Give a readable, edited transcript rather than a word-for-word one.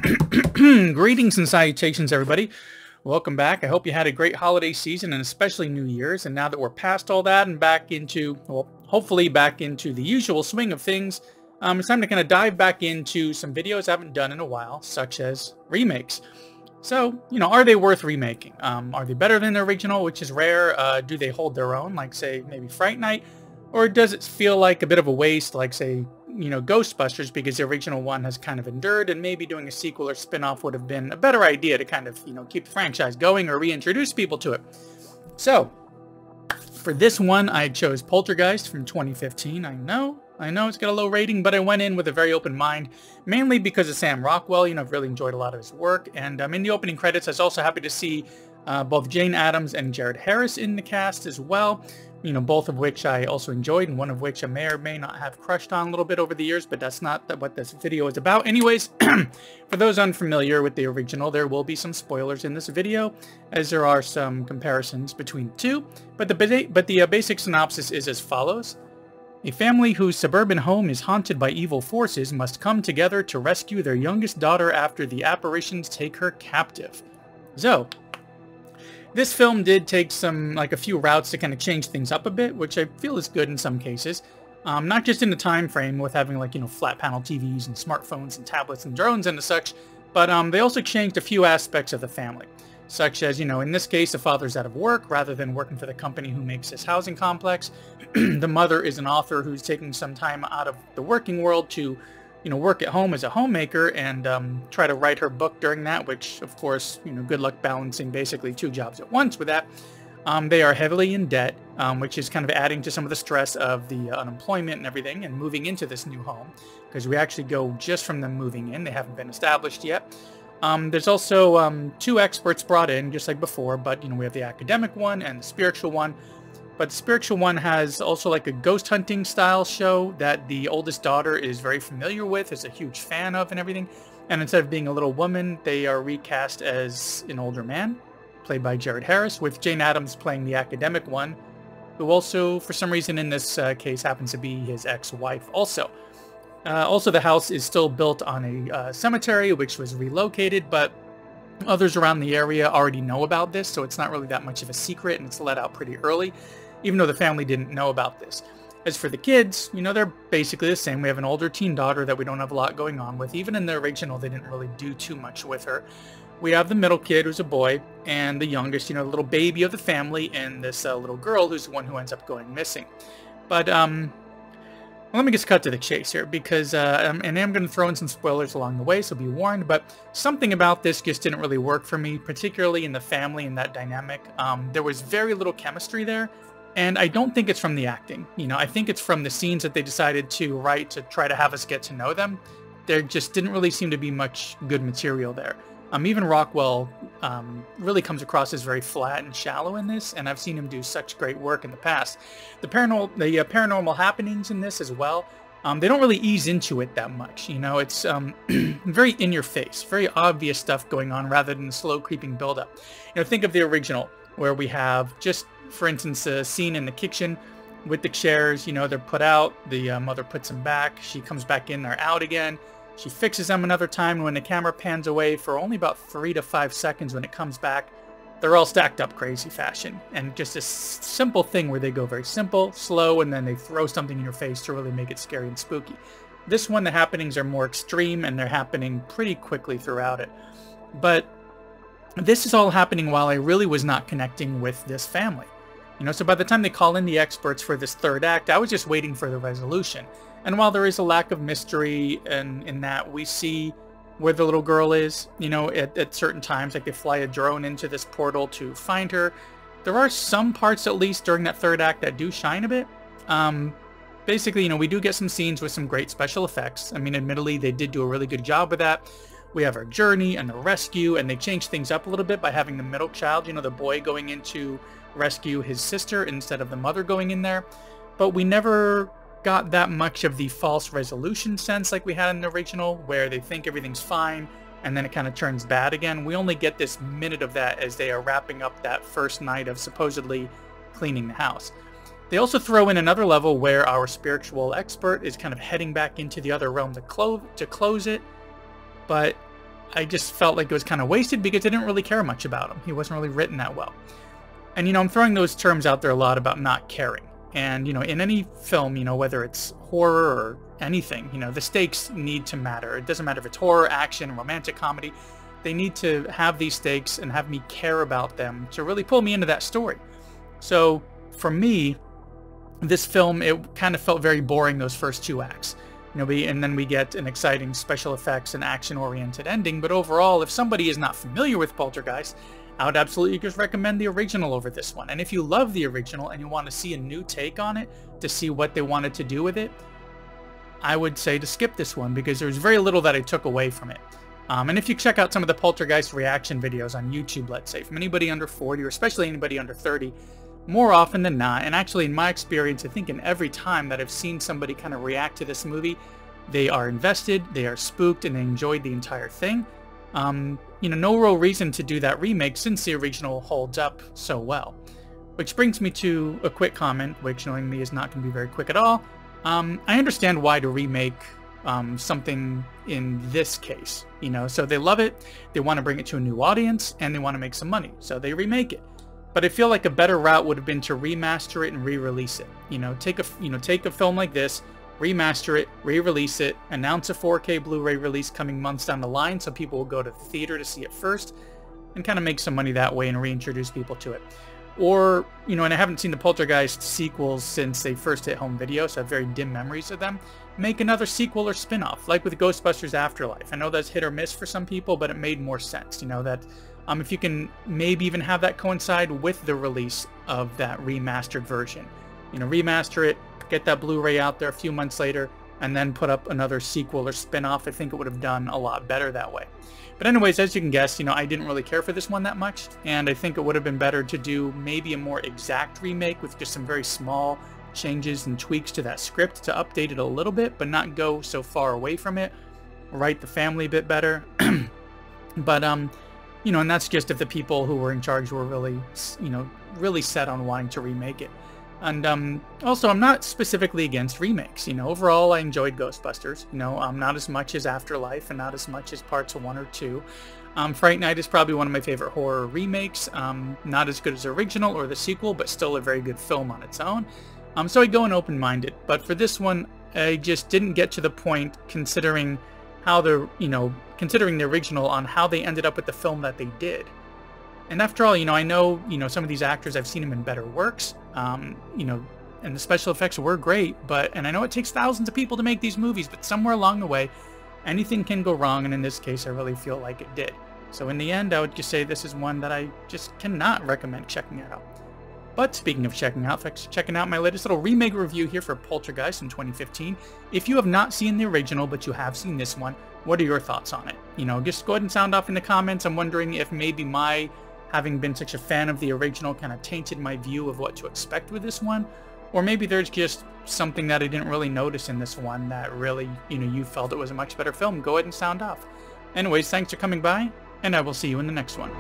Greetings and salutations, everybody. Welcome back. I hope you had a great holiday season and especially New Year's. And now that we're past all that and back into, well, hopefully back into the usual swing of things, it's time to kind of dive back into some videos I haven't done in a while, such as remakes. So, are they worth remaking? Are they better than the original, which is rare? Do they hold their own, like, say, maybe Fright Night? Or does it feel like a bit of a waste, like, say, Ghostbusters, because the original one has kind of endured, and maybe doing a sequel or spin-off would have been a better idea to kind of, keep the franchise going or reintroduce people to it. So, for this one, I chose Poltergeist from 2015. I know it's got a low rating, but I went in with a very open mind, mainly because of Sam Rockwell. I've really enjoyed a lot of his work, and in the opening credits, I was also happy to see both Jane Addams and Jared Harris in the cast as well. Both of which I also enjoyed, and one of which I may or may not have crushed on a little bit over the years, but that's not what this video is about. Anyways, for those unfamiliar with the original, there will be some spoilers in this video, as there are some comparisons between the two, but the basic synopsis is as follows. A family whose suburban home is haunted by evil forces must come together to rescue their youngest daughter after the apparitions take her captive. So, this film did take a few routes to kind of change things up a bit, which I feel is good in some cases. Not just in the time frame with having flat panel TVs and smartphones and tablets and drones and such, but they also changed a few aspects of the family. Such as, in this case, the father's out of work rather than working for the company who makes this housing complex. The mother is an author who's taking some time out of the working world to work at home as a homemaker and try to write her book during that, which, of course, good luck balancing basically two jobs at once with that. They are heavily in debt, which is kind of adding to some of the stress of the unemployment and everything and moving into this new home, because we actually go just from them moving in. They haven't been established yet. There's also two experts brought in, just like before, but, we have the academic one and the spiritual one. But the spiritual one has also a ghost hunting style show that the oldest daughter is very familiar with, is a huge fan of and everything. And instead of being a little woman, they are recast as an older man, played by Jared Harris, with Jane Addams playing the academic one, who also, for some reason in this case, happens to be his ex-wife also. Also, the house is still built on a cemetery, which was relocated, but others around the area already know about this, so it's not really that much of a secret, and it's let out pretty early, even though the family didn't know about this. As for the kids, they're basically the same. We have an older teen daughter that we don't have a lot going on with. Even in the original, they didn't really do too much with her. We have the middle kid, who's a boy, and the youngest, the little baby of the family, and this little girl, who's the one who ends up going missing. But, let me just cut to the chase here, because, and I'm going to throw in some spoilers along the way, so be warned, but something about this just didn't really work for me, particularly in the family and that dynamic. There was very little chemistry there, and I don't think it's from the acting. I think it's from the scenes that they decided to write to try to have us get to know them. There just didn't really seem to be much good material there. Even Rockwell really comes across as very flat and shallow in this, and I've seen him do such great work in the past. The paranormal happenings in this as well, they don't really ease into it that much. It's very in your face, very obvious stuff going on rather than the slow creeping buildup. Think of the original, where we have just, for instance, a scene in the kitchen with the chairs. They're put out, the mother puts them back, she comes back in, they're out again. She fixes them another time, and when the camera pans away for only about 3 to 5 seconds when it comes back, they're all stacked up crazy fashion. And just a simple thing where they go very simple, slow, and then they throw something in your face to really make it scary and spooky. This one, the happenings are more extreme, and they're happening pretty quickly throughout it. But this is all happening while I really was not connecting with this family. So by the time they call in the experts for this third act, I was just waiting for the resolution. And while there is a lack of mystery in that we see where the little girl is, at certain times, like they fly a drone into this portal to find her, there are some parts, at least during that third act, that do shine a bit. Basically, we do get some scenes with some great special effects. Admittedly, they did do a really good job with that. We have our journey and the rescue, and they changed things up a little bit by having the middle child, the boy, going in to rescue his sister instead of the mother going in there. But we never got that much of the false resolution sense like we had in the original, where they think everything's fine and then it kind of turns bad again. We only get this minute of that as they are wrapping up that first night of supposedly cleaning the house. They also throw in another level where our spiritual expert is kind of heading back into the other realm to close it, but I just felt like it was kind of wasted because I didn't really care much about him. He wasn't really written that well. And, you know, I'm throwing those terms out there a lot about not caring. And, you know, in any film, you know, whether it's horror or anything, you know, the stakes need to matter. It doesn't matter if it's horror, action, romantic comedy. They need to have these stakes and have me care about them to really pull me into that story. So for me, this film, it kind of felt very boring those first 2 acts. You know, and then we get an exciting special effects and action-oriented ending. But overall, if somebody is not familiar with Poltergeist, I would absolutely just recommend the original over this one. And if you love the original and you want to see a new take on it, to see what they wanted to do with it, I would say to skip this one because there's very little that I took away from it. And if you check out some of the Poltergeist reaction videos on YouTube, let's say, from anybody under 40 or especially anybody under 30, more often than not, and actually in my experience, I think in every time that I've seen somebody kind of react to this movie, they are invested, they are spooked, and they enjoyed the entire thing. You know, no real reason to do that remake since the original holds up so well. Which brings me to a quick comment, which knowing me is not going to be very quick at all. I understand why to remake something in this case, you know, so they love it, they want to bring it to a new audience, and they want to make some money, so they remake it. But I feel like a better route would have been to remaster it and re-release it. You know, take a film like this, remaster it, re-release it, announce a 4K Blu-ray release coming months down the line so people will go to the theater to see it first, and kind of make some money that way and reintroduce people to it. Or, you know, and I haven't seen the Poltergeist sequels since they first hit home video, so I have very dim memories of them. Make another sequel or spin-off, like with Ghostbusters Afterlife. I know that's hit or miss for some people, but it made more sense, you know, that if you can maybe even have that coincide with the release of that remastered version. You know, remaster it, get that Blu-ray out there a few months later, and then put up another sequel or spin-off. I think it would have done a lot better that way. But anyways, as you can guess, you know, I didn't really care for this one that much, and I think it would have been better to do maybe a more exact remake with just some very small changes and tweaks to that script to update it a little bit, but not go so far away from it. Write the family a bit better. But, you know, and that's just if the people who were in charge were really, you know, really set on wanting to remake it. And also, I'm not specifically against remakes. You know, overall, I enjoyed Ghostbusters. You know, not as much as Afterlife and not as much as parts 1 or 2. Fright Night is probably one of my favorite horror remakes. Not as good as the original or the sequel, but still a very good film on its own. So I go in open-minded. But for this one, I just didn't get to the point considering how considering the original on how they ended up with the film that they did. And after all, you know, I know, you know, some of these actors, I've seen them in better works, you know, and the special effects were great, and I know it takes thousands of people to make these movies, but somewhere along the way, anything can go wrong, and in this case, I really feel like it did. So in the end, I would just say this is one that I just cannot recommend checking out. But speaking of checking out, thanks for checking out my latest little remake review here for Poltergeist in 2015. If you have not seen the original, but you have seen this one, what are your thoughts on it? You know, just go ahead and sound off in the comments. I'm wondering if maybe my having been such a fan of the original kind of tainted my view of what to expect with this one, or maybe there's just something that I didn't really notice in this one that really, you know, you felt it was a much better film. Go ahead and sound off. Anyways, thanks for coming by, and I will see you in the next one.